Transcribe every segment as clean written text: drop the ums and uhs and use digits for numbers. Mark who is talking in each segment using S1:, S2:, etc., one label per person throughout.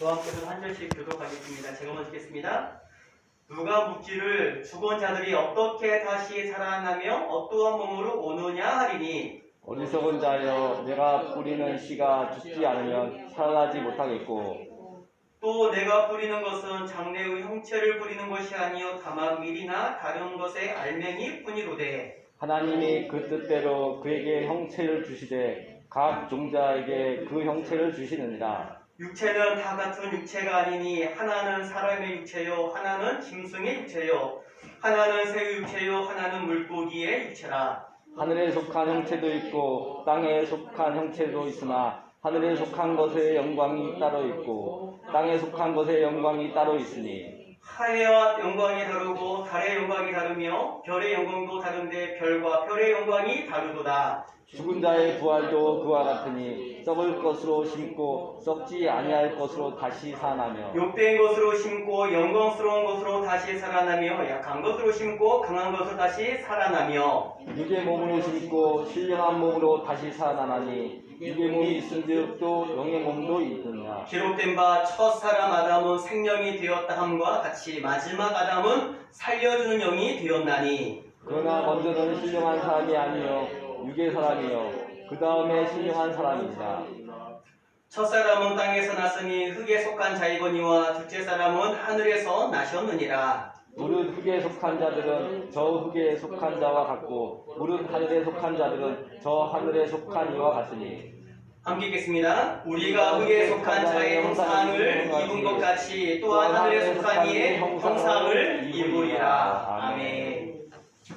S1: 저와 함께서 한 절씩 교독하겠습니다. 제가 먼저 읽겠습니다. 누가 묻기를 죽은 자들이 어떻게 다시 살아나며 어떠한 몸으로 오느냐 하리니
S2: 어리석은 자여, 내가 뿌리는 씨가 죽지 않으면 살아나지 못하겠고
S1: 또 내가 뿌리는 것은 장래의 형체를 뿌리는 것이 아니요 다만 밀이나 다른 것의 알맹이 뿐이로되
S2: 하나님이 그 뜻대로 그에게 형체를 주시되 각 종자에게 그 형체를 주시느니라.
S1: 육체는 다 같은 육체가 아니니 하나는 사람의 육체요 하나는 짐승의 육체요 하나는 새의 육체요 하나는 물고기의 육체라.
S2: 하늘에 속한 형체도 있고 땅에 속한 형체도 있으나 하늘에 속한 것의 영광이 따로 있고 땅에 속한 것의 영광이 따로 있으니
S1: 하늘의 영광이 다르고 달의 영광이 다르며 별의 영광도 다른데 별과 별의 영광이 다르도다.
S2: 죽은 자의 부활도 그와 같으니 썩을 것으로 심고 썩지 아니할 것으로 다시 살아나며
S1: 욕된 것으로 심고 영광스러운 것으로 다시 살아나며 약한 것으로 심고 강한 것으로 다시 살아나며
S2: 육의 몸으로 심고 신령한 몸으로 다시 살아나니 육의 몸이 있은즉 또 영의 몸도 있느냐.
S1: 기록된 바 첫 사람 아담은 생명이 되었다 함과 같이 마지막 아담은 살려주는 영이 되었나니
S2: 그러나 먼저는 신령한 사람이 아니요 육의 사람이요 그 다음에 신령한 사람이니라.
S1: 첫 사람은 땅에서 났으니 흙에 속한 자이거니와 둘째 사람은 하늘에서 나셨느니라.
S2: 무릇 흙에 속한 자들은 저 흙에 속한 자와 같고 무릇 하늘에 속한 자들은 저 하늘에 속한 이와 같으니
S1: 함께 읽겠습니다. 우리가 흙에 속한 자의 형상을 입은 것 같이 또한 하늘에 속한 이의 형상을 입으리라. 아멘.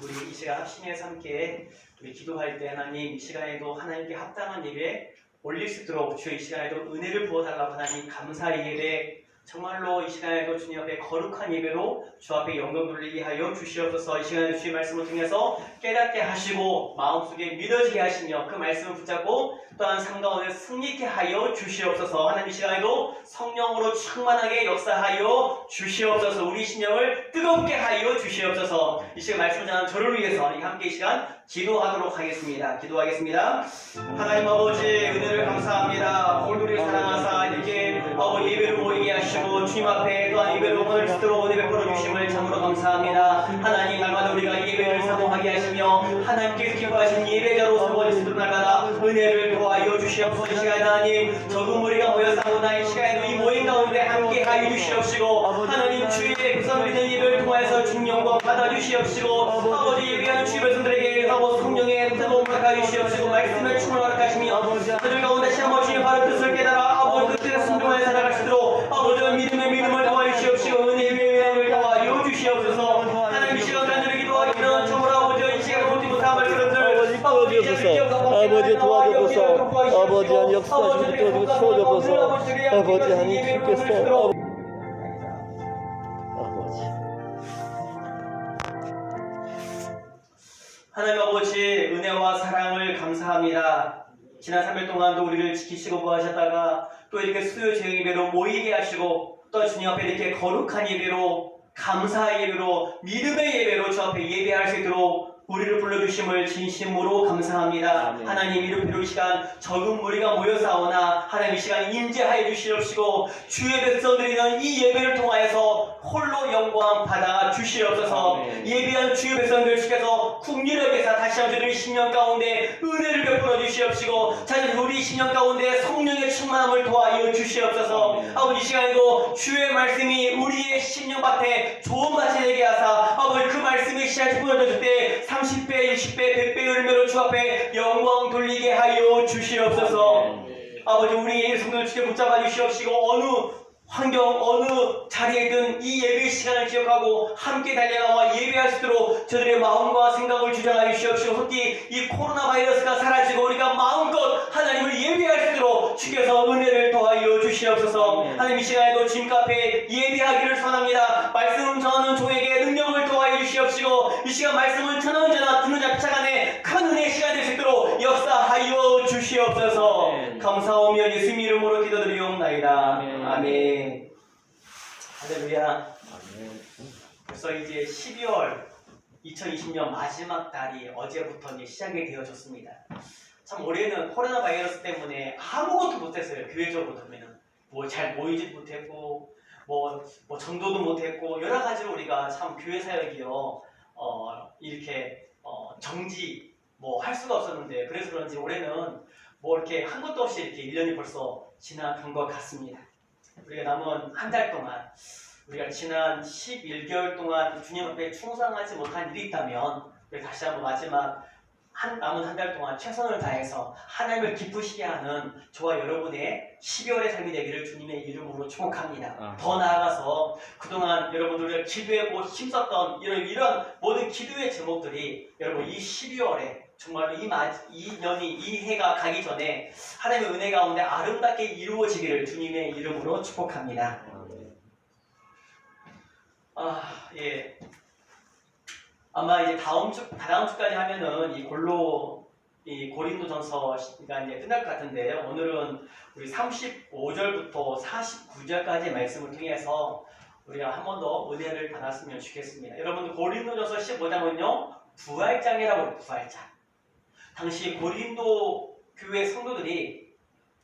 S1: 우리 이 시간 합심해서 함께 우리 기도할 때 하나님 이 시간에도 하나님께 합당한 예배 올릴 수 있도록 주의 이 시간에도 은혜를 부어달라고 하나님 감사의 예배 정말로 이 시간에도 주님 앞에 거룩한 예배로 주 앞에 영광 돌리게 하여 주시옵소서. 이 시간에 주의 말씀을 통해서 깨닫게 하시고 마음속에 믿어지게 하시며 그 말씀을 붙잡고 또한 삶 가운데 승리케 하여 주시옵소서. 하나님 이 시간에도 성령으로 충만하게 역사하여 주시옵소서. 우리 신령을 뜨겁게 하여 주시옵소서. 이 시간 말씀을 전하는 저를 위해서 함께 이 시간 기도하도록 하겠습니다. 기도하겠습니다. 하나님 아버지 은혜를 감사합니다. 오늘 우리를 사랑하사 이렇게 예배를 모이게 하시고 주님 앞에 또한 예배를 오늘 스스로 은혜 베풀어 주심을 참으로 감사합니다. 하나님 날마다 우리가 예배를 사모하게 하시며 하나님께서 기뻐하신 예배자로 서버릴 수 있도록 날마다 은혜를 도와여 주시옵소서. 이 시간에 하나님 적은 무리가 모여 싸우나 이 시간에도 이 모임 가운데 함께 하여 주시옵시고 하나님 주의 백성 믿는 예배를 통하여서 중영광 받아 주시옵시고 아버지 예배하는 주의 백성들에게 하고 성령의 뜨거운 허락하여 주시옵시고 말씀을 충만하게 하시며 그들 가운데 다시 한번 주의 바른 뜻을 깨달아 아버지 그 뜻에 순종하여 살아갈 수 있도록 아버지 믿음의 믿음을 도와여 주시옵시고 은혜의 은혜를 도와여 주시옵소서. 하나님 이 시간 간절히 기도하기는 참으로 아버지 이 시간에 보지 못한 말씀들
S3: 아버지 도와주소서. 아버지 한 역사하시고 도와주고 세워주소서. 아버지 하나님 주께서
S1: 하나님 아버지 은혜와 사랑을 감사합니다. 지난 3일 동안도 우리를 지키시고 보호하셨다가 또 이렇게 수요 제형 예배로 모이게 하시고 또 주님 앞에 이렇게 거룩한 예배로 감사의 예배로 믿음의 예배로 주 앞에 예배할 수 있도록 우리를 불러주심을 진심으로 감사합니다.
S2: 아멘.
S1: 하나님 이름으로 이 시간 적은 무리가 모여사오나 하나님 이 시간 임재하여 주시옵시고 주의 백성들이는 이 예배를 통하여서 홀로 영광 받아 주시옵소서.
S2: 아멘.
S1: 예배한 주의 백성들 주께서 국리력에서 다시 한번 저들의 신령 가운데 은혜를 베풀어 주시옵시고 자녀들 우리 신령 가운데 성령의 충만함을 도와여 주시옵소서.
S2: 아멘.
S1: 아버지 이 시간에도 주의 말씀이 우리의 신령밭에 좋은 밭이 되게 하사 아버지 그 말씀이 씨앗이 뿌려졌을 때 30배, 20배, 100배 열매로 주 앞에 영광 돌리게 하여 주시옵소서. 아버지 우리의 성령을 주께 붙잡아 주시옵시고 어느 환경 어느 자리에 있든 이 예배 시간을 기억하고 함께 달려나와 예배할 수 있도록 저들의 마음과 생각을 주장하여 주시옵시고 특히 이 코로나 바이러스가 사라지고 우리가 마음껏 하나님을 예배할 수 있도록 주께서 은혜를 더하여 주시옵소서. 하나님 이 시간에도 주님 앞에 예배하기를 선합니다. 말씀 전하는 종에게 능력을 더하여 주시옵시고 이 시간 말씀을 전하는 자나 듣는 자 피차간에 큰 은혜의 시간이 될 수 있도록 역사하여 주시옵소서. 감사하며 예수님 이름으로 기도드리옵나이다. 아멘. 할렐루야. 벌써 이제 12월 2020년 마지막 달이 어제부터 이제 시작이 되어졌습니다. 참 올해는 코로나 바이러스 때문에 아무것도 못했어요. 교회적으로 보면은 뭐 잘 모이지도 못했고 뭐 전도도 못했고 여러 가지로 우리가 참 교회 사역이요 이렇게 정지 뭐 할 수가 없었는데 그래서 그런지 올해는 뭐 이렇게 한 것도 없이 이렇게 1년이 벌써 지나간 것 같습니다. 우리가 남은 한 달 동안 우리가 지난 11개월 동안 주님 앞에 충성하지 못한 일이 있다면 우리 다시 한번 마지막 남은 한 달 동안 최선을 다해서 하나님을 기쁘시게 하는 저와 여러분의 12월의 삶이 되기를 주님의 이름으로 축복합니다. 더 나아가서 그동안 여러분들이 기도하고 힘썼던 이런 모든 기도의 제목들이 여러분 이 12월에 정말 이 년이 이 해가 가기 전에 하나님의 은혜 가운데 아름답게 이루어지기를 주님의 이름으로 축복합니다. 예. 아마 이제 다음 주까지 하면은 이 고린도전서가 이제 끝날 것 같은데 오늘은 우리 35절부터 49절까지의 말씀을 통해서 우리가 한 번 더 은혜를 받았으면 좋겠습니다. 여러분 고린도전서 15장은요 부활장이라고 해요. 부활장. 당시 고린도 교회 성도들이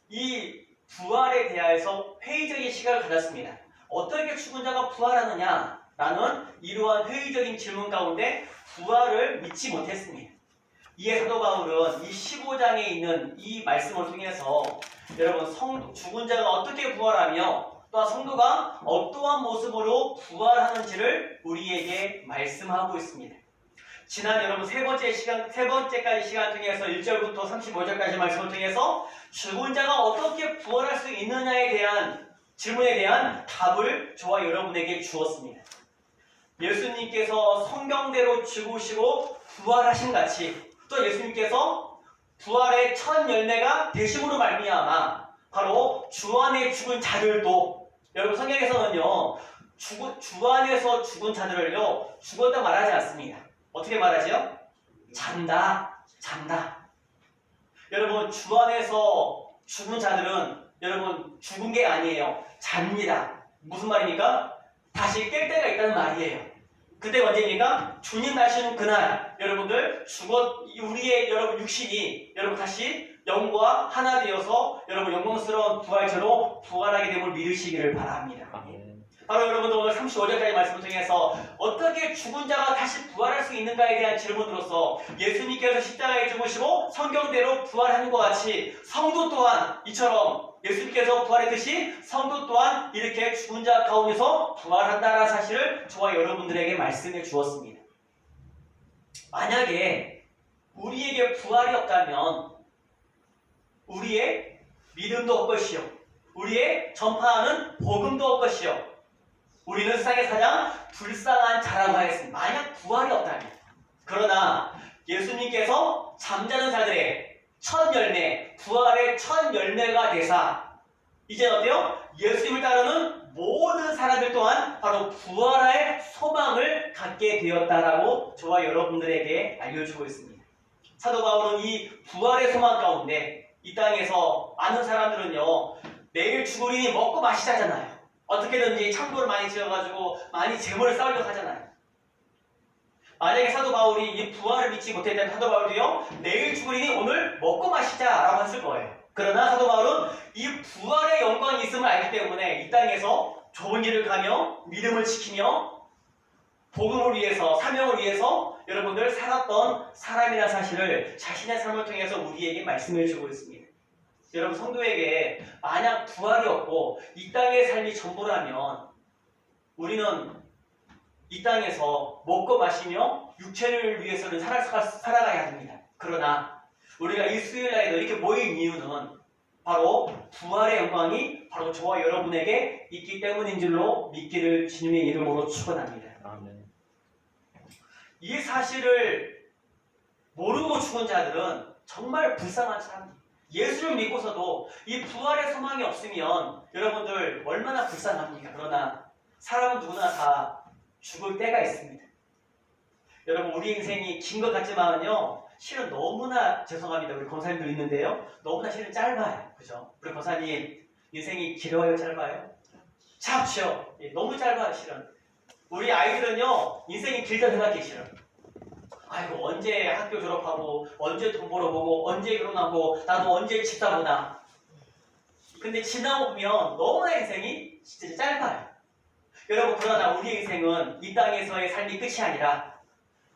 S1: 이 부활에 대하여서 회의적인 시각을 가졌습니다. 어떻게 죽은 자가 부활하느냐? 라는 이러한 회의적인 질문 가운데 부활을 믿지 못했습니다. 이에 사도 바울은 이 15장에 있는 이 말씀을 통해서 여러분 죽은 자가 어떻게 부활하며 또한 성도가 어떠한 모습으로 부활하는지를 우리에게 말씀하고 있습니다. 지난 여러분 세 번째까지 시간 통해서 1절부터 35절까지 말씀을 통해서 죽은 자가 어떻게 부활할 수 있느냐에 대한 질문에 대한 답을 저와 여러분에게 주었습니다. 예수님께서 성경대로 죽으시고 부활하신 같이 또 예수님께서 부활의 첫 열매가 되심으로 말미암아 바로 주 안에 죽은 자들도 여러분 성경에서는요 주 안에서 죽은 자들을요 죽었다 말하지 않습니다. 어떻게 말하지요? 잔다. 여러분 주 안에서 죽은 자들은 여러분 죽은 게 아니에요. 잡니다. 무슨 말입니까? 다시 깰 때가 있다는 말이에요. 그때 언제입니까? 주님 나시는 그날 여러분들 우리의 여러분 육신이 여러분 다시 영과 하나 되어서 여러분 영광스러운 부활체로 부활하게 됨을 믿으시기를 바랍니다. 바로 여러분들 오늘 35절까지 말씀을 통해서 어떻게 죽은 자가 다시 부활할 수 있는가에 대한 질문으로서 예수님께서 십자가에 죽으시고 성경대로 부활하는 것 같이 성도 또한 이처럼 예수님께서 부활했듯이 성도 또한 이렇게 죽은 자 가운데서 부활한다는 사실을 저와 여러분들에게 말씀해 주었습니다. 만약에 우리에게 부활이 없다면 우리의 믿음도 없것이요 우리의 전파하는 복음도 없것이요 우리는 세상에 가장 불쌍한 자라고 하였습니다. 만약 부활이 없다면 그러나 예수님께서 잠자는 자들의 첫 열매, 부활의 첫 열매가 되사 이제는 어때요? 예수님을 따르는 모든 사람들 또한 바로 부활의 소망을 갖게 되었다라고 저와 여러분들에게 알려주고 있습니다. 사도 바울은 이 부활의 소망 가운데 이 땅에서 많은 사람들은요 내일 죽으리니 먹고 마시자잖아요. 어떻게든지 창고를 많이 지어가지고 많이 재물을 쌓으려고 하잖아요. 만약에 사도 바울이 이 부활을 믿지 못했다면 사도 바울이요 내일 죽으리니 오늘 먹고 마시자라고 했을 거예요. 그러나 사도 바울은 이 부활의 영광이 있음을 알기 때문에 이 땅에서 좋은 일을 가며 믿음을 지키며 복음을 위해서 사명을 위해서 여러분들 살았던 사람이라는 사실을 자신의 삶을 통해서 우리에게 말씀해 주고 있습니다. 여러분 성도에게 만약 부활이 없고 이 땅의 삶이 전부라면 우리는 이 땅에서 먹고 마시며 육체를 위해서는 살아가야 합니다. 그러나 우리가 이 수요일날에도 이렇게 모인 이유는 바로 부활의 영광이 바로 저와 여러분에게 있기 때문인 줄로 믿기를 주님의 이름으로 축원합니다.
S2: 아멘.
S1: 이 사실을 모르고 죽은 자들은 정말 불쌍한 사람입니다. 예수를 믿고서도 이 부활의 소망이 없으면 여러분들 얼마나 불쌍합니까? 그러나 사람은 누구나 다 죽을 때가 있습니다. 여러분 우리 인생이 긴 것 같지만요 실은 너무나 죄송합니다. 우리 권사님들 있는데요 너무나 실은 짧아요. 그죠? 우리 권사님 인생이 길어요? 짧아요? 짧죠. 너무 짧아요. 실은 우리 아이들은요 인생이 길다 생각해. 실은 아이고 언제 학교 졸업하고 언제 돈 벌어보고 언제 결혼하고 나도 언제 집 사보나 근데 지나고 보면 너무나 인생이 진짜 짧아요. 여러분, 그러나 우리 인생은 이 땅에서의 삶이 끝이 아니라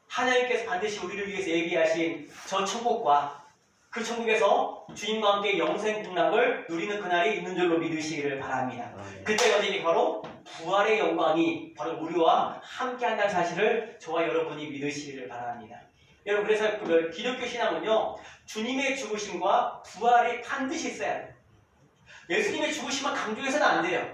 S1: 하나님께서 반드시 우리를 위해서 예비하신 저 천국과 그 천국에서 주님과 함께 영생 복락을 누리는 그날이 있는 줄로 믿으시기를 바랍니다. 그때가 되니 바로 부활의 영광이 바로 우리와 함께 한다는 사실을 저와 여러분이 믿으시기를 바랍니다. 여러분, 그래서 그 기독교 신앙은요, 주님의 죽으심과 부활이 반드시 있어야 돼요. 예수님의 죽으심만 강조해서는 안 돼요.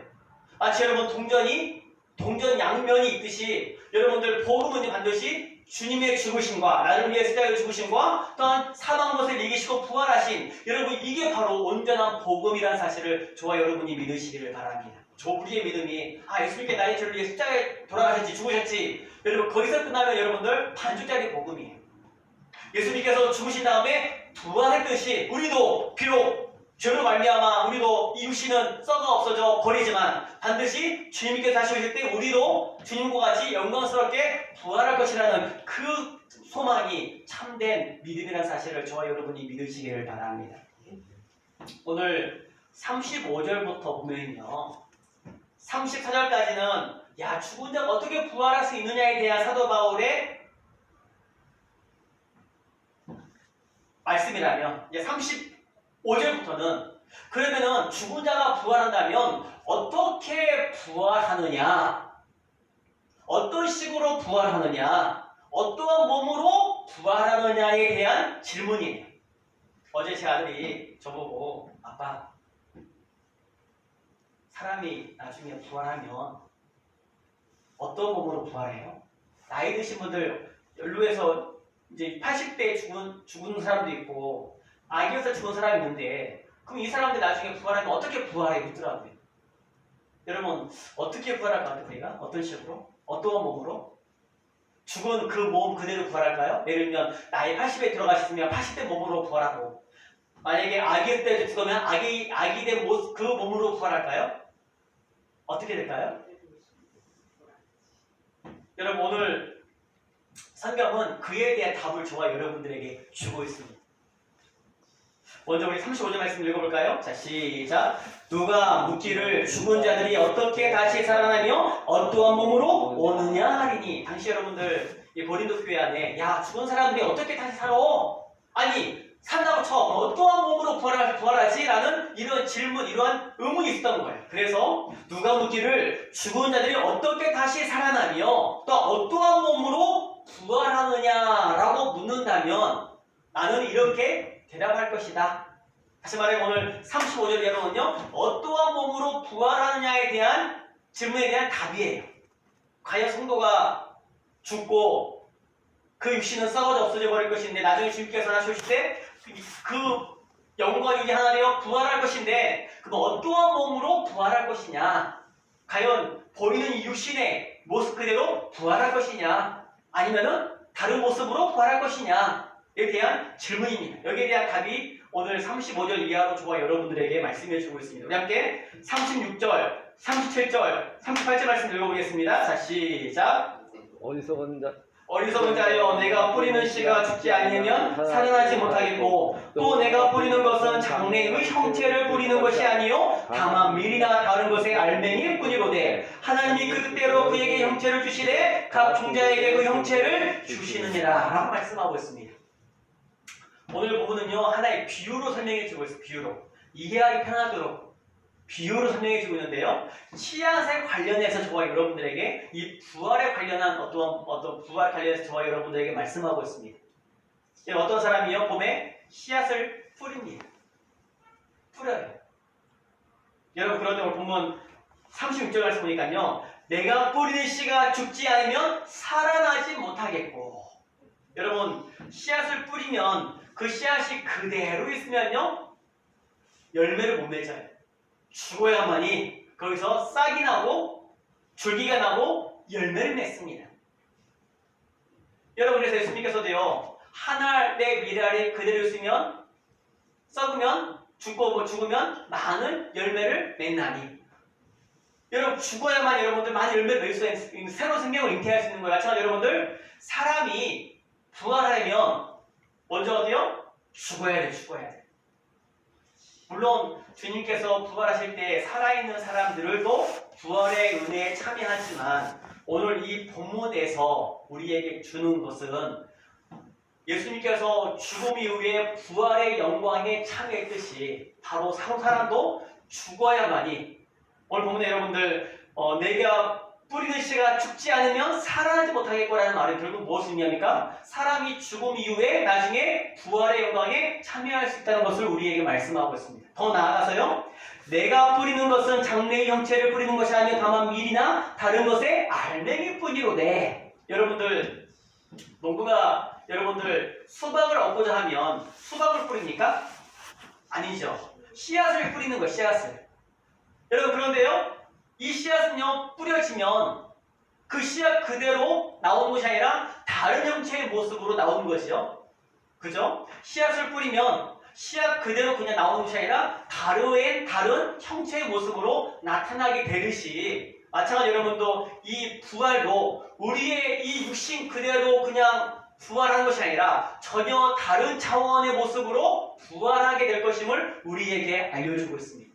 S1: 마치 여러분 동전 양면이 있듯이 여러분들 복음은 반드시 주님의 죽으심과 나를 위해 십자가의 죽으심과 또한 사망 것을 이기시고 부활하신 여러분, 이게 바로 온전한 복음이라는 사실을 저와 여러분이 믿으시기를 바랍니다. 저 우리의 믿음이 예수님께 나의 죄를 위해 십자가에 돌아가셨지 죽으셨지, 여러분 거기서 끝나면 여러분들 반쪽짜리 복음이에요. 예수님께서 죽으신 다음에 부활했듯이 우리도 비록 죄로 말미암아 우리도 이 육신은 썩어 없어져 버리지만 반드시 주님께서 다시 오실 때 우리도 주님과 같이 영광스럽게 부활할 것이라는 그 소망이 참된 믿음이라는 사실을 저와 여러분이 믿으시기를 바랍니다. 오늘 35절부터 보면요, 34절까지는 죽은 자가 어떻게 부활할 수 있느냐에 대한 사도 바울의 말씀이라면, 이제 35절부터는 그러면은 죽은 자가 부활한다면 어떻게 부활하느냐, 어떤 식으로 부활하느냐, 어떠한 몸으로 부활하느냐에 대한 질문이에요. 어제 제 아들이 저보고, 아빠, 사람이 나중에 부활하면 어떤 몸으로 부활해요? 나이 드신 분들 연루해서 이제 80대에 죽은 사람도 있고 아기여서 죽은 사람이 있는데, 그럼 이 사람들 나중에 부활하면 어떻게 부활해? 묻더라고요. 여러분, 어떻게 부활할 것 같아요? 우리가? 어떤 식으로? 어떠한 몸으로? 죽은 그 몸 그대로 부활할까요? 예를 들면 나이 80에 들어가셨으면 80대 몸으로 부활하고, 만약에 아기 때 죽으면 아기 된 그 몸으로 부활할까요? 어떻게 될까요? 여러분, 오늘 성경은 그에 대한 답을 저와 여러분들에게 주고 있습니다. 먼저 우리 35절 말씀 읽어볼까요? 자, 시작. 누가 묻기를 죽은 자들이 어떻게 다시 살아나며 어떠한 몸으로 오느냐 하리니. 당시 여러분들 이 고린도 교회 안에 죽은 사람들이 어떻게 다시 살아? 아니 산다고 쳐 어떠한 몸으로 부활하지? 라는 이런 질문, 이러한 의문이 있었던 거예요. 그래서 누가 묻기를 죽은 자들이 어떻게 다시 살아나며 또 어떠한 몸으로 부활하느냐라고 묻는다면 나는 이렇게 대답할 것이다. 다시 말해, 오늘 35절 여러분은요, 어떠한 몸으로 부활하느냐에 대한 질문에 대한 답이에요. 과연 성도가 죽고 그 육신은 썩어져 없어져 버릴 것인데 나중에 주님께서 다시 오실 때 그 영과 육이 하나 되어 부활할 것인데, 그럼 어떠한 몸으로 부활할 것이냐? 과연 보이는 이 육신의 모습 그대로 부활할 것이냐? 아니면은 다른 모습으로 부활할 것이냐? 에 대한 질문입니다. 여기에 대한 답이 오늘 35절 이하로 저와 여러분들에게 말씀해 주고 있습니다. 우리 함께 36절, 37절, 38절 말씀 읽어보겠습니다. 자, 시작. 어리석은 자여, 내가 뿌리는 씨가 죽지 않으면 살아나지 못하겠고, 또 내가 뿌리는 것은 장래의 형체를 뿌리는 것이 아니요 다만 밀이나 다른 것의 알맹이일 뿐이로되, 하나님이 그 뜻대로 그에게 형체를 주시되 각 종자에게 그 형체를 주시느니라 라고 말씀하고 있습니다. 오늘 부분은요, 하나의 비유로 설명해 주고 있어요. 비유로 이해하기 편하도록 비유로 설명해 주고 있는데요, 씨앗에 관련해서 저와 여러분들에게 이 부활에 관련한 어떤 부활 관련해서 저와 여러분들에게 말씀하고 있습니다. 어떤 사람이요, 봄에 씨앗을 뿌립니다. 뿌려요. 여러분, 그런데 오늘 본문 36절 말씀 보니까요, 내가 뿌리는 씨가 죽지 않으면 살아나지 못하겠고. 여러분, 씨앗을 뿌리면 그 씨앗이 그대로 있으면요, 열매를 못 맺어요. 죽어야만이 거기서 싹이 나고 줄기가 나고 열매를 맺습니다. 여러분, 그래서 예수님께서도요, 한 알의 밀알이 그대로 있으면 썩으면 죽으면 많은 열매를 맺나니. 여러분, 죽어야만 여러분들 많은 열매를 맺을 수 있는 새로운 생명을 잉태할 수 있는 거예요. 마찬가지로 여러분들, 사람이 부활하려면 먼저 어때요? 죽어야 돼. 물론 주님께서 부활하실 때 살아있는 사람들도 부활의 은혜에 참여하지만 오늘 이 본문에서 우리에게 주는 것은 예수님께서 죽음 이후에 부활의 영광에 참여했듯이 바로 사람도 죽어야만이, 오늘 본문에 여러분들 내가 뿌리는 씨가 죽지 않으면 살아나지 못하겠거라는 말은 결국 무엇을 의미합니까? 사람이 죽음 이후에 나중에 부활의 영광에 참여할 수 있다는 것을 우리에게 말씀하고 있습니다. 더 나아가서요, 내가 뿌리는 것은 장래의 형체를 뿌리는 것이 아니요 다만 밀이나 다른 것의 알맹이 뿐이로되. 여러분들 농부가 여러분들 수박을 얻고자 하면 수박을 뿌립니까? 아니죠. 씨앗을 뿌리는 거, 씨앗을. 여러분, 그런데요, 이 씨앗은요, 뿌려지면 그 씨앗 그대로 나오는 것이 아니라 다른 형체의 모습으로 나오는 것이요. 그죠? 씨앗을 뿌리면 씨앗 그대로 그냥 나오는 것이 아니라 다른 형체의 모습으로 나타나게 되듯이, 마찬가지로 여러분도 이 부활도 우리의 이 육신 그대로 그냥 부활하는 것이 아니라 전혀 다른 차원의 모습으로 부활하게 될 것임을 우리에게 알려주고 있습니다.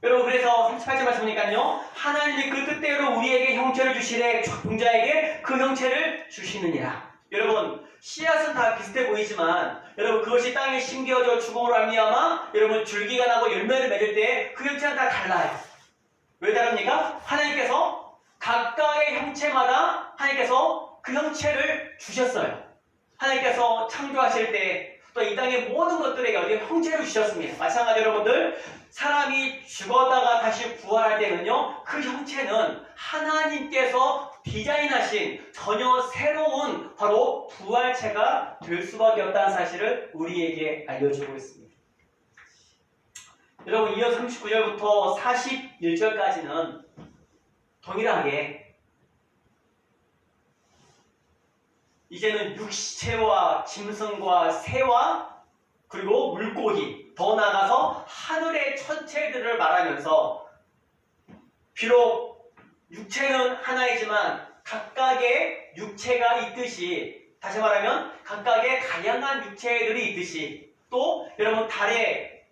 S1: 여러분, 그래서 38절 말씀 보니까요, 하나님이 그 뜻대로 우리에게 형체를 주시되 종자에게 그 형체를 주시느니라. 여러분, 씨앗은 다 비슷해 보이지만 여러분, 그것이 땅에 심겨져 죽음으로 말미암아 여러분 줄기가 나고 열매를 맺을 때 그 형체는 다 달라요. 왜 다릅니까? 하나님께서 각각의 형체마다 하나님께서 그 형체를 주셨어요. 하나님께서 창조하실 때 또 이 땅의 모든 것들에게 어디 형체를 주셨습니다. 마찬가지로 여러분들, 사람이 죽었다가 다시 부활할 때는요, 그 형체는 하나님께서 디자인하신 전혀 새로운 바로 부활체가 될 수밖에 없다는 사실을 우리에게 알려주고 있습니다. 여러분, 이어서 39절부터 41절까지는 동일하게 이제는 육체와 짐승과 새와 그리고 물고기, 더 나아가서 하늘의 천체들을 말하면서 비록 육체는 하나이지만 각각의 육체가 있듯이, 다시 말하면 각각의 다양한 육체들이 있듯이, 또 여러분 달에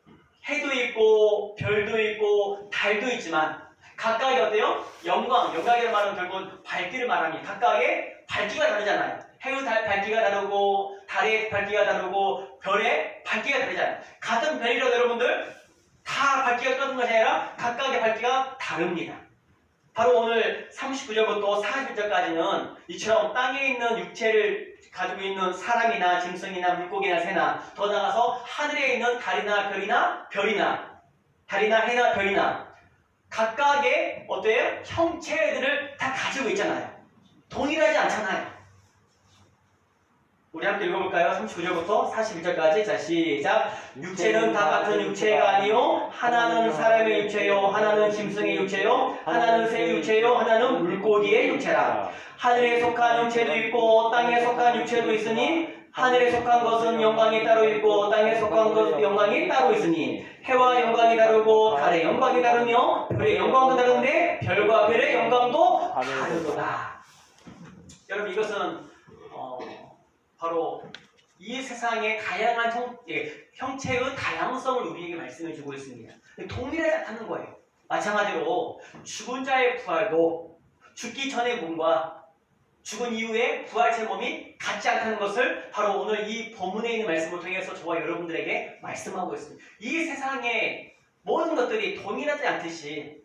S1: 해도 있고 별도 있고 달도 있지만 각각의 어때요? 영광이라는 말은 결국은 밝기를 말합니다. 각각의 밝기가 다르잖아요. 해의 밝기가 다르고 달의 밝기가 다르고 별의 밝기가 다르잖아요. 같은 별이라도 여러분들 다 밝기가 똑같은 것이 아니라 각각의 밝기가 다릅니다. 바로 오늘 39절부터 41절까지는 이처럼 땅에 있는 육체를 가지고 있는 사람이나 짐승이나 물고기나 새나, 더 나아가서 하늘에 있는 달이나 별이나 달이나 해나 별이나 각각의 어때요? 형체들을 다 가지고 있잖아요. 동일하지 않잖아요. 우리 함께 읽어볼까요? 39절부터 41절까지. 자, 시작. 육체는 다 같은 육체가 아니요 하나는 사람의 육체요 하나는 짐승의 육체요 하나는 새의 육체요 하나는 물고기의 육체라. 하늘에 속한 형체도 있고 땅에 속한 육체도 있으니 하늘에 속한 것은 영광이 따로 있고 땅에 속한 것은 영광이 따로 있으니 해와 영광이 다르고 달의 영광이 다르며 별의 영광도 다른데 별과 별의 영광도 다르다. 여러분, 이것은 바로 이 세상의 다양한 형체의 다양성을 우리에게 말씀해 주고 있습니다. 동일하지 않다는 거예요. 마찬가지로 죽은 자의 부활도 죽기 전의 몸과 죽은 이후의 부활체 몸이 같지 않다는 것을 바로 오늘 이 본문에 있는 말씀을 통해서 저와 여러분들에게 말씀하고 있습니다. 이 세상의 모든 것들이 동일하지 않듯이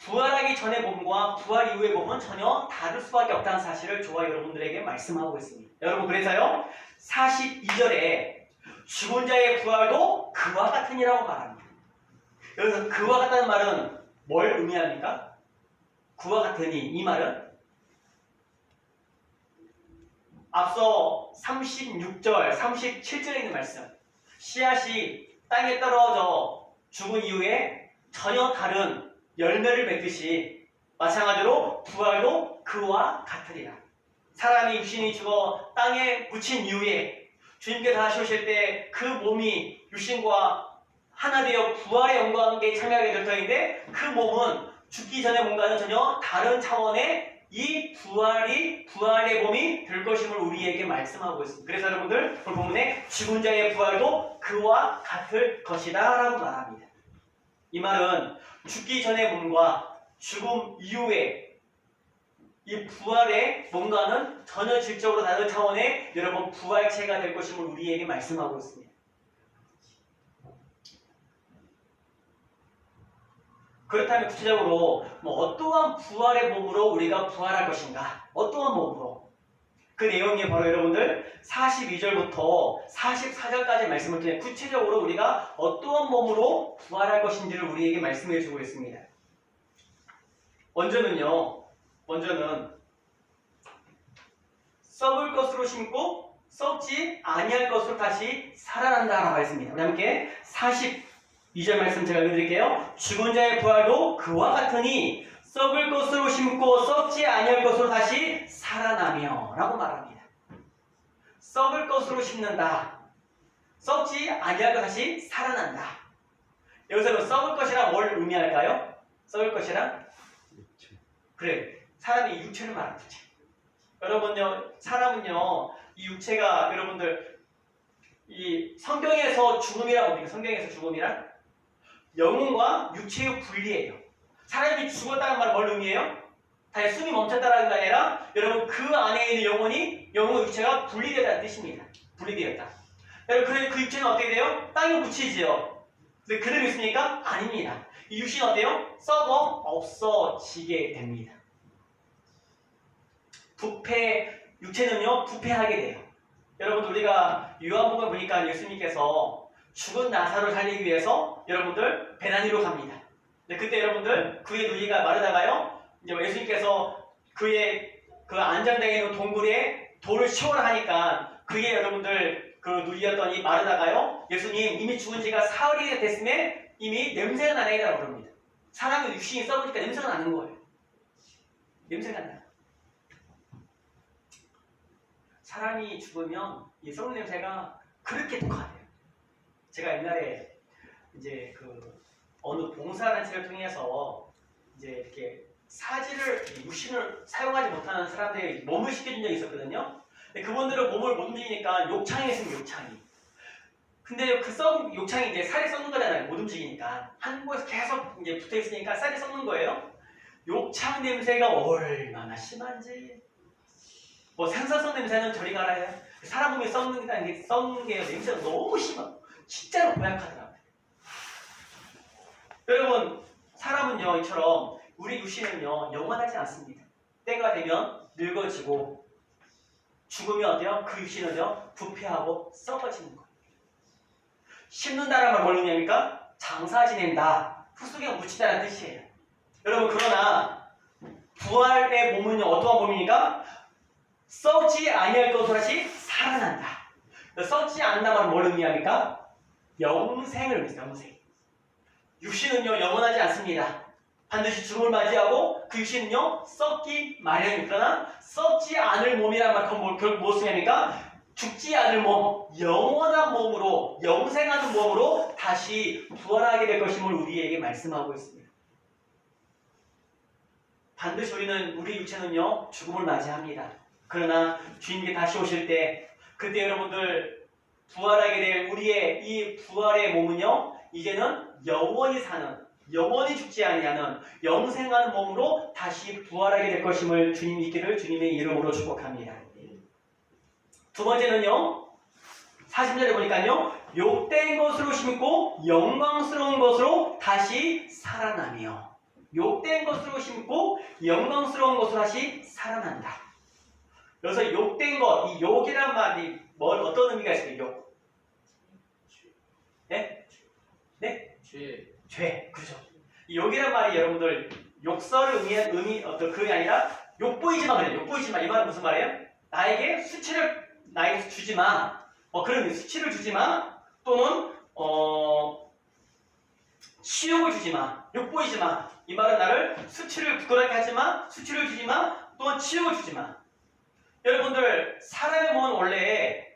S1: 부활하기 전의 몸과 부활 이후의 몸은 전혀 다를 수밖에 없다는 사실을 저와 여러분들에게 말씀하고 있습니다. 여러분, 그래서요 42절에 죽은 자의 부활도 그와 같으니라고 말합니다. 여기서 그와 같다는 말은 뭘 의미합니까? 그와 같으니, 이 말은 앞서 36절, 37절에 있는 말씀, 씨앗이 땅에 떨어져 죽은 이후에 전혀 다른 열매를 맺듯이 마찬가지로 부활도 그와 같으리라. 사람이 육신이 죽어 땅에 묻힌 이후에 주님께서 다시 오실 때 그 몸이 육신과 하나 되어 부활의 영광에 참여하게 될 터인데, 그 몸은 죽기 전의 몸과는 전혀 다른 차원의 이 부활의 몸이 될 것임을 우리에게 말씀하고 있습니다. 그래서 여러분들 오늘 본문에 죽은 자의 부활도 그와 같을 것이다 라고 말합니다. 이 말은 죽기 전의 몸과 죽음 이후에 이 부활의 몸과는 전혀 질적으로 다른 차원의 여러분 부활체가 될 것임을 우리에게 말씀하고 있습니다. 그렇다면 구체적으로 어떠한 부활의 몸으로 우리가 부활할 것인가? 어떠한 몸으로? 그 내용이 바로 여러분들 42절부터 44절까지 말씀을 통해 구체적으로 우리가 어떠한 몸으로 부활할 것인지를 우리에게 말씀해 주고 있습니다. 먼저는 썩을 것으로 심고 썩지 아니할 것으로 다시 살아난다라고 했습니다. 우리 함께 42절 말씀 제가 읽어드릴게요. 죽은 자의 부활도 그와 같으니 썩을 것으로 심고 썩지 아니할 것으로 다시 살아나며 라고 말합니다. 썩을 것으로 심는다. 썩지 아니할 것 다시 살아난다. 여기서 썩을 것이란 뭘 의미할까요? 썩을 것이란? 그래, 사람이 육체를 말하는 거지. 여러분요, 사람은요, 이 육체가 여러분들 이 성경에서 죽음이라고 봅니까? 성경에서 죽음이란 영혼과 육체의 분리예요. 사람이 죽었다는 말은 뭘 의미해요? 다시 숨이 멈췄다는 게 아니라 여러분 그 안에 있는 영혼과 육체가 분리되다는 뜻입니다. 분리되었다. 여러분 그 육체는 어떻게 돼요? 땅에 묻히지요. 근데 그대로 있습니까? 아닙니다. 이 육신은 어때요? 썩어 없어지게 됩니다. 육체는요 부패하게 돼요. 여러분 우리가 요한복음을 보니까 예수님께서 죽은 나사로를 살리기 위해서 여러분들 배단 위로 갑니다. 근데 그때 여러분들 그의 누이가 마르다가요 이제 예수님께서 그의 그 안장되어 있는 동굴에 돌을 치워라 하니까 그게 여러분들 그 누이였던 이 마르다가요 예수님 이미 죽은 지가 사흘이 됐음에 이미 냄새가 나네라고 그럽니다. 사람의 육신이 썩으니까 냄새가 나는 거예요. 냄새가 나요. 사람이 죽으면 이 썩는 냄새가 그렇게 독하대요. 제가 옛날에 이제 그 어느 봉사단체를 통해서 이제 이렇게 육신을 사용하지 못하는 사람들이 몸을 씻겨준 적이 있었거든요. 근데 그분들은 몸을 못 움직이니까 욕창이 있으면 욕창이. 근데 그 썩은 욕창이 이제 살이 썩는 거잖아요. 못 움직이니까. 한 곳에서 계속 이제 붙어 있으니까 살이 썩는 거예요. 욕창 냄새가 얼마나 심한지. 생선성 냄새는 저리 가라요. 사람 몸이 썩는 게 냄새가 너무 심하고 진짜로 고약하더라고요. 여러분 사람은요 이처럼 우리 육신은요 영원하지 않습니다. 때가 되면 늙어지고 죽으면 어때요? 그 육신은요 부패하고 썩어지는 거예요. 심는다는 말 뭘 의미합니까? 장사 지낸다. 흙속에 묻히다는 뜻이에요. 여러분 그러나 부활의 몸은요 어떠한 몸입니까? 썩지 아니할 것으로 다시 살아난다. 썩지 않는다는 말은 뭘 의미합니까? 영생을 의미합니다. 영생. 육신은요 영원하지 않습니다. 반드시 죽음을 맞이하고 그 육신은요 썩기 마련입니다. 그러나 썩지 않을 몸이란 말 결국 무엇을 의미합니까? 죽지 않을 몸, 영원한 몸으로 영생하는 몸으로 다시 부활하게 될 것임을 우리에게 말씀하고 있습니다. 반드시 우리 육체는요 죽음을 맞이합니다. 그러나 주님께 다시 오실 때 그때 여러분들 부활하게 될 우리의 이 부활의 몸은요 이제는 영원히 사는 영원히 죽지 아니하는 영생하는 몸으로 다시 부활하게 될 것임을 주님 믿기를 주님의 이름으로 축복합니다. 두 번째는요 40절에 보니까요 욕된 것으로 심고 영광스러운 것으로 다시 살아나며 욕된 것으로 심고 영광스러운 것으로 다시 살아난다. 여기서 욕된 것, 이 욕이란 말이 어떤 의미가 있을까요? 욕. 네? 네? 죄. 그죠. 이 욕이란 말이 여러분들 욕설을 의미한 그게 아니라 욕 보이지 마 그래요. 욕 보이지 마. 이 말은 무슨 말이에요? 나에게 주지 마. 그런 의미. 수치를 주지 마. 또는 치욕을 주지 마. 욕 보이지 마. 이 말은 나를 수치를 부끄럽게 하지 마. 수치를 주지 마. 또는 치욕을 주지 마. 여러분들 사람의 몸은 원래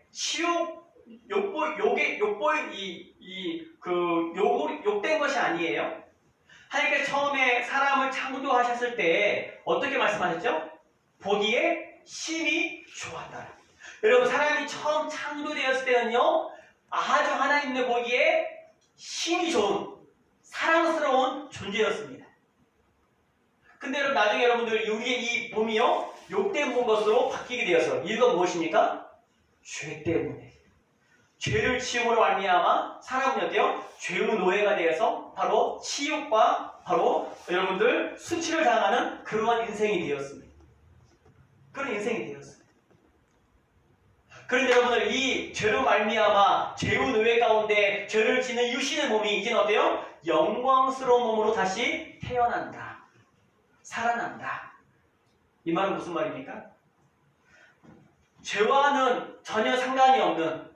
S1: 욕된 것이 아니에요. 하나님께서 처음에 사람을 창조하셨을 때 어떻게 말씀하셨죠? 보기에 심히 좋았다. 여러분 사람이 처음 창조되었을 때는요 아주 하나님의 보기에 심히 좋은 사랑스러운 존재였습니다. 근데 여러분 나중에 여러분들 우리의 이 몸이요 욕된 것으로 바뀌게 되었어요. 이유가 무엇입니까? 죄 때문에. 죄를 지음으로 말미암아 사람은 어때요? 죄의 노예가 되어서 바로 치욕과 바로 여러분들 수치를 당하는 그러한 인생이 되었습니다. 그런 인생이 되었습니다. 그런데 여러분들 이 죄로 말미암아 죄의 노예 가운데 죄를 지는 육신의 몸이 이제는 어때요? 영광스러운 몸으로 다시 태어난다. 살아난다. 이 말은 무슨 말입니까? 죄와는 전혀 상관이 없는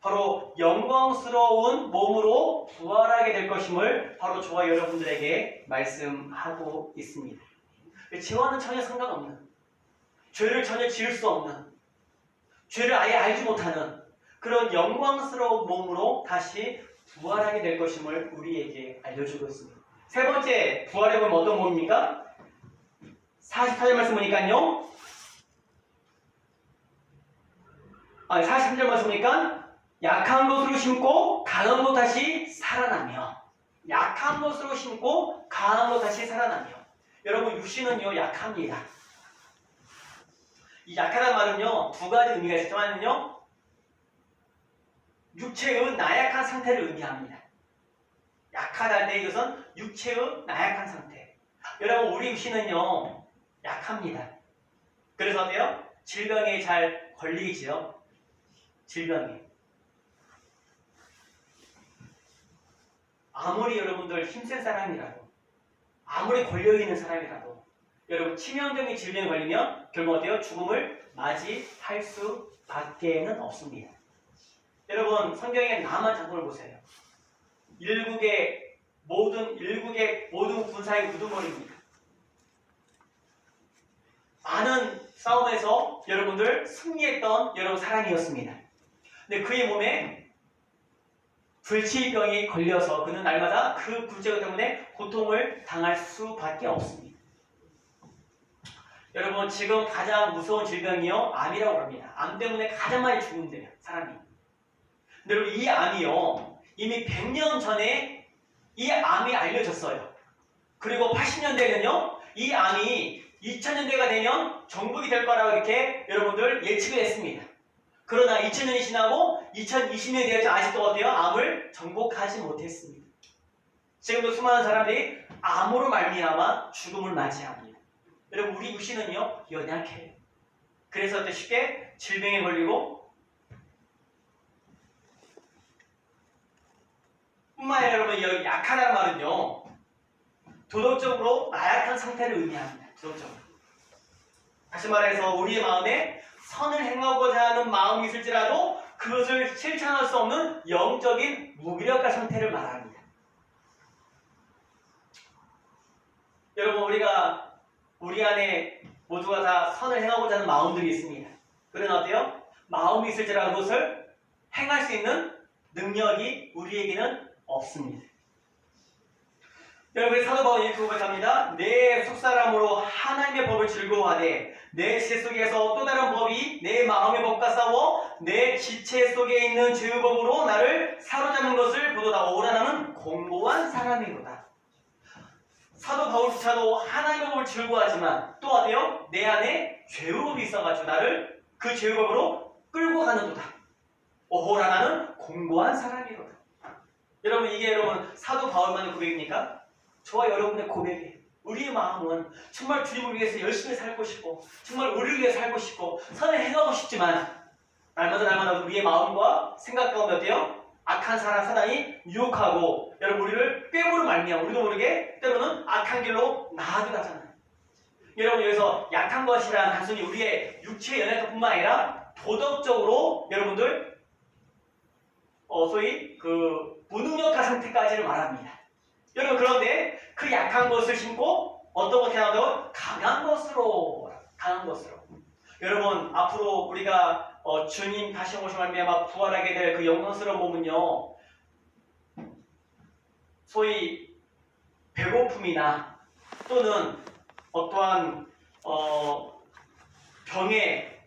S1: 바로 영광스러운 몸으로 부활하게 될 것임을 바로 저와 여러분들에게 말씀하고 있습니다. 죄와는 전혀 상관없는, 죄를 전혀 지을 수 없는, 죄를 아예 알지 못하는 그런 영광스러운 몸으로 다시 부활하게 될 것임을 우리에게 알려주고 있습니다. 세 번째 부활의 몸은 어떤 몸입니까? 44절 말씀 보니까요. 43절 말씀 보니까 약한 것으로 심고 강한 것 다시 살아나며, 약한 것으로 심고 강한 것 다시 살아나며. 여러분 육신은요 약합니다. 이 약하다는 말은요 두 가지 의미가 있지만요 육체의 나약한 상태를 의미합니다. 약하다 할 때 이것은 육체의 나약한 상태. 여러분 우리 육신은요 약합니다. 그래서 어때요? 질병에 잘 걸리지요. 질병에. 아무리 여러분들 힘센 사람이라도, 아무리 걸려있는 사람이라도 여러분 치명적인 질병에 걸리면 결국 어때요? 죽음을 맞이할 수밖에는 없습니다. 여러분 성경의 남한 장군을 보세요. 일국의 모든 군사의 우두머리입니다. 많은 싸움에서 여러분들 승리했던 여러분 사람이었습니다. 근데 그의 몸에 불치병이 걸려서 그는 날마다 그 불치병 때문에 고통을 당할 수밖에 없습니다. 여러분 지금 가장 무서운 질병이요 암이라고 합니다. 암 때문에 가장 많이 죽는데요 사람이. 근데 여러분 이 암이요 이미 100년 전에 이 암이 알려졌어요. 그리고 80년대에는요 이 암이 2000년대가 되면 정복이 될 거라고 이렇게 여러분들 예측을 했습니다. 그러나 2000년이 지나고 2020년이 되었죠. 아직도 어때요? 암을 정복하지 못했습니다. 지금도 수많은 사람들이 암으로 말미암아 죽음을 맞이합니다. 여러분 우리 육신은요 연약해요. 그래서 어때 쉽게 질병에 걸리고 뿐만 아니라 여러분 여기 약하다는 말은요 도덕적으로 나약한 상태를 의미합니다. 도덕적으로. 다시 말해서 우리의 마음에 선을 행하고자 하는 마음이 있을지라도 그것을 실천할 수 없는 영적인 무기력한 상태를 말합니다. 여러분 우리 안에 모두가 다 선을 행하고자 하는 마음들이 있습니다. 그러나 어때요? 마음이 있을지라도 그것을 행할 수 있는 능력이 우리에게는 없습니다. 여러분 사도 바울은 이렇게 고백합니다. 내 속사람으로 하나님의 법을 즐거워하되 내 지체 속에서 또 다른 법이 내 마음의 법과 싸워 내 지체 속에 있는 죄의 법으로 나를 사로잡는 것을 보도다. 오라 나는 공고한 사람이로다. 사도 바울조차도 하나님의 법을 즐거워하지만 또 어때요? 내 안에 죄의 법이 있어가지고 나를 그 죄의 법으로 끌고 가는도다. 오라 나는 공고한 사람이로다. 여러분 이게 여러분 사도 바울만의 고백입니까? 저와 여러분의 고백이에요. 우리의 마음은 정말 주님을 위해서 열심히 살고 싶고 정말 우리를 위해 살고 싶고 선을 행하고 싶지만 날마다 우리의 마음과 생각 가운데 어때요? 악한 사단이 유혹하고 여러분 우리를 꾀부로 말미암아 우리도 모르게 때로는 악한 길로 나아가게 하잖아요. 여러분 여기서 약한 것이란 단순히 우리의 육체의 연약함뿐만 아니라 도덕적으로 여러분들 소위 그 무능력한 상태까지를 말합니다. 여러분 그런데 그 약한 것을 심고 어떤 것이 나오죠? 강한 것으로. 여러분 앞으로 우리가 주님 다시 오시면 말미암아 부활하게 될 그 영광스러운 몸은요 소위 배고픔이나 또는 어떠한 병에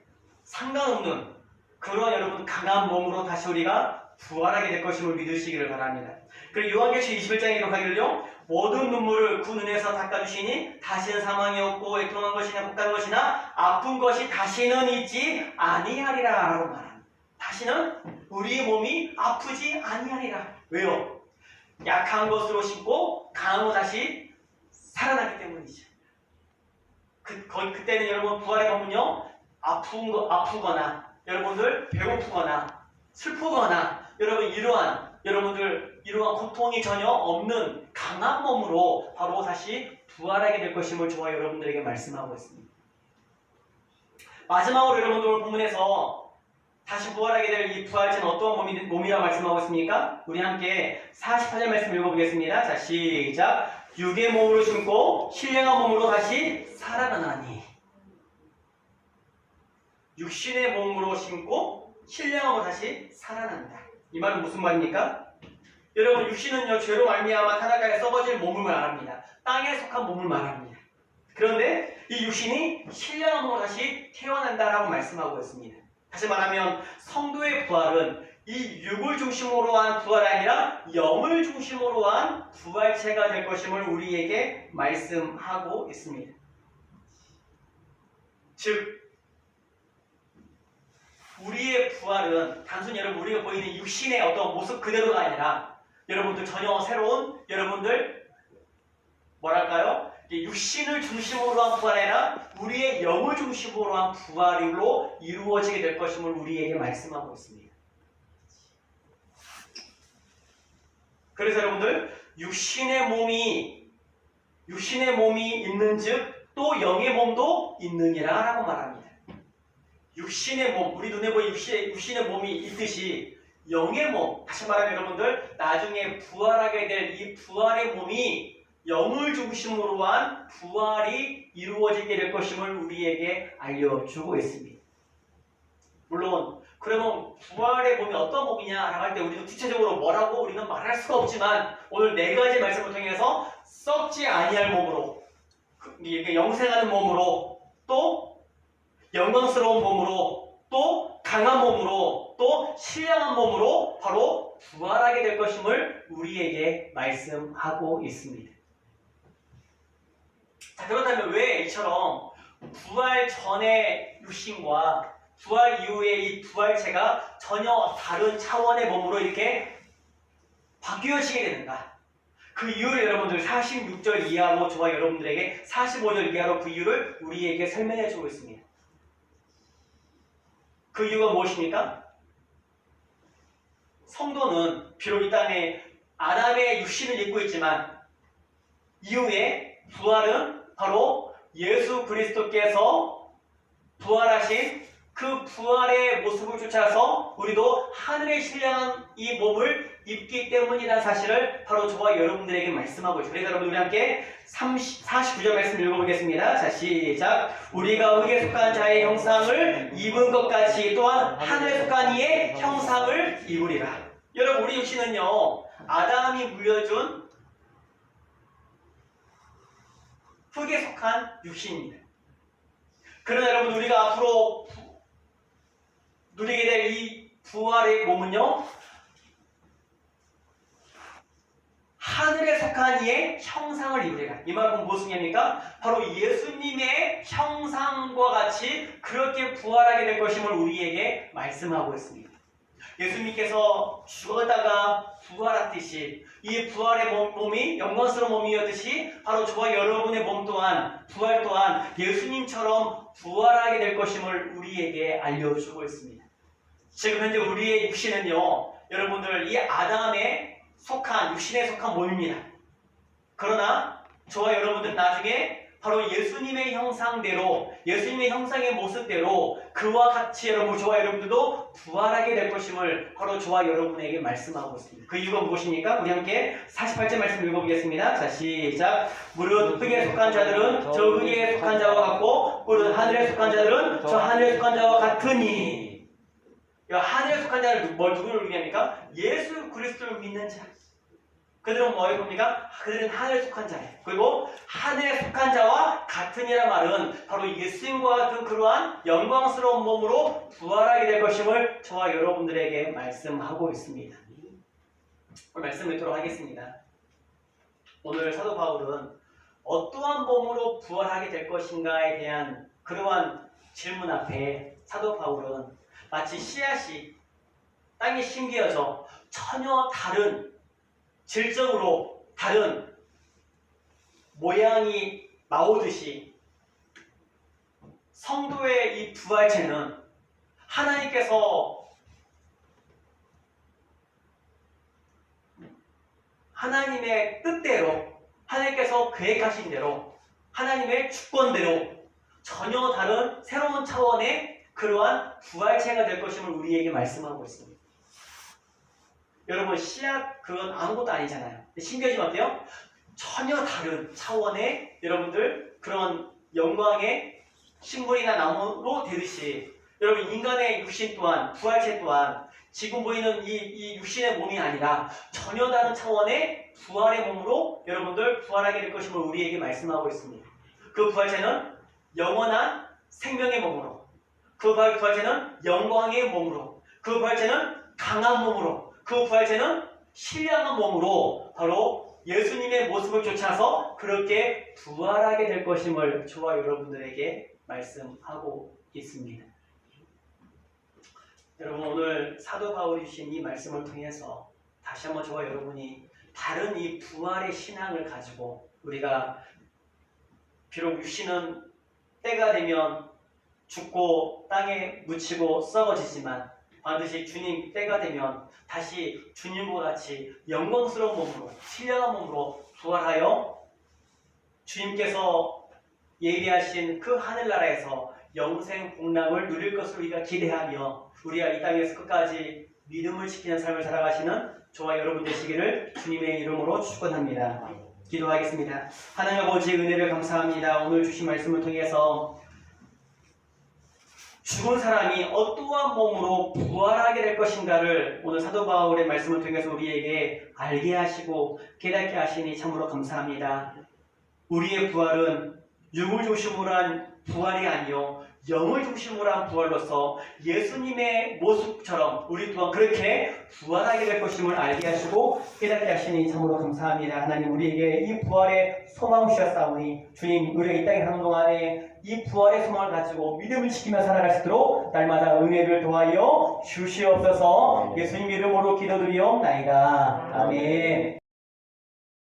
S1: 상관없는 그런 여러분 강한 몸으로 다시 우리가 부활하게 될 것임을 믿으시기를 바랍니다. 그리고 요한계시록 21장에 기록하기를요, 모든 눈물을 그 눈에서 닦아주시니 다시는 사망이 없고 애통한 것이나 곡하는 것이나 아픈 것이 다시는 있지 아니하리라 라고 말합니다. 다시는 우리의 몸이 아프지 아니하리라. 왜요? 약한 것으로 심고 강한 것 다시 살아나기 때문이죠. 그때는 여러분 부활의 몸은요, 아프거나 여러분들 배고프거나 슬프거나 여러분들 이러한 고통이 전혀 없는 강한 몸으로 바로 다시 부활하게 될 것임을 저와 여러분들에게 말씀하고 있습니다. 마지막으로 여러분들 오늘 본문에서 다시 부활하게 될 이 부활체는 어떠한 몸이라고 말씀하고 있습니까? 우리 함께 48절 말씀 읽어보겠습니다. 자, 시작. 육의 몸으로 심고 신령한 몸으로 다시 살아나나니. 육신의 몸으로 심고 신령함으로 다시 살아난다. 이 말은 무슨 말입니까? 여러분, 육신은요, 죄로 말미암아 타락하여 썩어질 몸을 말합니다. 땅에 속한 몸을 말합니다. 그런데 이 육신이 신령한 몸으로 다시 태어난다라고 말씀하고 있습니다. 다시 말하면 성도의 부활은 이 육을 중심으로 한 부활이 아니라 영을 중심으로 한 부활체가 될 것임을 우리에게 말씀하고 있습니다. 즉, 우리의 부활은 단순히 여러분 우리가 보이는 육신의 어떤 모습 그대로가 아니라 여러분들 전혀 새로운 여러분들 뭐랄까요? 육신을 중심으로 한 부활이 아니라 우리의 영을 중심으로 한 부활로 이루어지게 될 것임을 우리에게 말씀하고 있습니다. 그래서 여러분들 육신의 몸이 있는즉 또 영의 몸도 있느니라 라고 말합니다. 육신의 몸, 우리 눈에 보이는 육신의 몸이 있듯이 영의 몸, 다시 말하면 여러분들 나중에 부활하게 될 이 부활의 몸이 영을 중심으로 한 부활이 이루어지게 될 것임을 우리에게 알려주고 있습니다. 물론 그러면 부활의 몸이 어떤 몸이냐라고 할 때 우리도 구체적으로 뭐라고 우리는 말할 수가 없지만 오늘 네 가지 말씀을 통해서 썩지 아니할 몸으로, 영생하는 몸으로, 또 영광스러운 몸으로, 또 강한 몸으로, 또 신령한 몸으로 바로 부활하게 될 것임을 우리에게 말씀하고 있습니다. 자, 그렇다면 왜 이처럼 부활 전의 육신과 부활 이후의 이 부활체가 전혀 다른 차원의 몸으로 이렇게 바뀌어지게 되는가? 그 이유를 여러분들 46절 이하로 저와 여러분들에게 45절 이하로 그 이유를 우리에게 설명해 주고 있습니다. 그 이유가 무엇입니까? 성도는 비록 이 땅에 아담의 육신을 입고 있지만 이후에 부활은 바로 예수 그리스도께서 부활하신 그 부활의 모습을 쫓아서 우리도 하늘의 신령한 이 몸을 입기 때문이라는 사실을 바로 저와 여러분들에게 말씀하고 있습니다. 그래서 여러분 우리 함께 49절 말씀 읽어보겠습니다. 자, 시작. 우리가 흙에 속한 자의 형상을 입은 것 같이 또한 하늘에 속한 이의 형상을 입으리라. 여러분, 우리 육신은요, 아담이 물려준 흙에 속한 육신입니다. 그러나 여러분, 우리가 앞으로 누리게 될 이 부활의 몸은요, 하늘에 속한 이의 형상을 입으리라. 이 말은 무슨 얘기입니까? 바로 예수님의 형상과 같이 그렇게 부활하게 될 것임을 우리에게 말씀하고 있습니다. 예수님께서 죽었다가 부활하듯이 이 부활의 몸이 영광스러운 몸이었듯이 바로 저와 여러분의 몸 또한 부활 또한 예수님처럼 부활하게 될 것임을 우리에게 알려주고 있습니다. 지금 현재 우리의 육신은요, 여러분들 이 아담에 속한 육신에 속한 몸입니다. 그러나 저와 여러분들 나중에 바로 예수님의 형상대로 예수님의 형상의 모습대로 그와 같이 여러분 저와 여러분들도 부활하게 될 것임을 바로 저와 여러분에게 말씀하고 있습니다. 그 이유가 무엇입니까? 우리 함께 48절 말씀 읽어보겠습니다. 자, 시작. 무릇 흙에 속한 자들은 저 흙에 속한 자와 같고 무릇 하늘에 속한 자들은 저 하늘에 속한 자와 같으니. 하늘에 속한 자를 누구를 의미합니까? 예수 그리스도를 믿는 자. 그들은 뭐에 봅니까? 그들은 하늘에 속한 자예요. 그리고 하늘에 속한 자와 같으니라 말은 바로 예수님과 같은 그러한 영광스러운 몸으로 부활하게 될 것임을 저와 여러분들에게 말씀하고 있습니다. 오늘 말씀 읽도록 하겠습니다. 오늘 사도 바울은 어떠한 몸으로 부활하게 될 것인가에 대한 그러한 질문 앞에 사도 바울은 마치 씨앗이 땅에 심겨져 전혀 다른 질적으로 다른 모양이 나오듯이 성도의 이 부활체는 하나님께서 하나님의 뜻대로 하나님께서 계획하신 대로 하나님의 주권대로 전혀 다른 새로운 차원의 그러한 부활체가 될 것임을 우리에게 말씀하고 있습니다. 여러분 씨앗 그건 아무것도 아니잖아요. 신겨지면 어때요? 전혀 다른 차원의 여러분들 그런 영광의 식물이나 나무로 되듯이 여러분 인간의 육신 또한 부활체 또한 지금 보이는 이 육신의 몸이 아니라 전혀 다른 차원의 부활의 몸으로 여러분들 부활하게 될 것임을 우리에게 말씀하고 있습니다. 그 부활체는 영원한 생명의 몸으로 그 부활체는 영광의 몸으로 그 부활체는 강한 몸으로 그 부활체는 신령한 몸으로 바로 예수님의 모습을 쫓아서 그렇게 부활하게 될 것임을 저와 여러분들에게 말씀하고 있습니다. 여러분 오늘 사도 바울이 주신 이 말씀을 통해서 다시 한번 저와 여러분이 다른 이 부활의 신앙을 가지고 우리가 비록 육신은 때가 되면 죽고 땅에 묻히고 썩어지지만 반드시 주님 때가 되면 다시 주님과 같이 영광스러운 몸으로 신령한 몸으로 부활하여 주님께서 예비하신 그 하늘나라에서 영생 복락을 누릴 것을 우리가 기대하며 우리가 이 땅에서 끝까지 믿음을 지키는 삶을 살아가시는 저와 여러분 되시기를 주님의 이름으로 축원합니다. 기도하겠습니다. 하나님 아버지 은혜를 감사합니다. 오늘 주신 말씀을 통해서 죽은 사람이 어떠한 몸으로 부활하게 될 것인가를 오늘 사도 바울의 말씀을 통해서 우리에게 알게 하시고 깨닫게 하시니 참으로 감사합니다. 우리의 부활은 육을 중심으로 한 부활이 아니요 영을 중심으로 한 부활로서 예수님의 모습처럼 우리 또한 그렇게 부활하게 될 것임을 알게 하시고 깨닫게 하시니 참으로 감사합니다. 하나님 우리에게 이 부활의 소망을 주셨사오니 주님 우리가 이 땅에 사는 동안에 이 부활의 소망을 가지고 믿음을 지키며 살아갈 수 있도록 날마다 은혜를 도하여 주시옵소서. 예수님 이름으로 기도드리옵나이다. 아멘.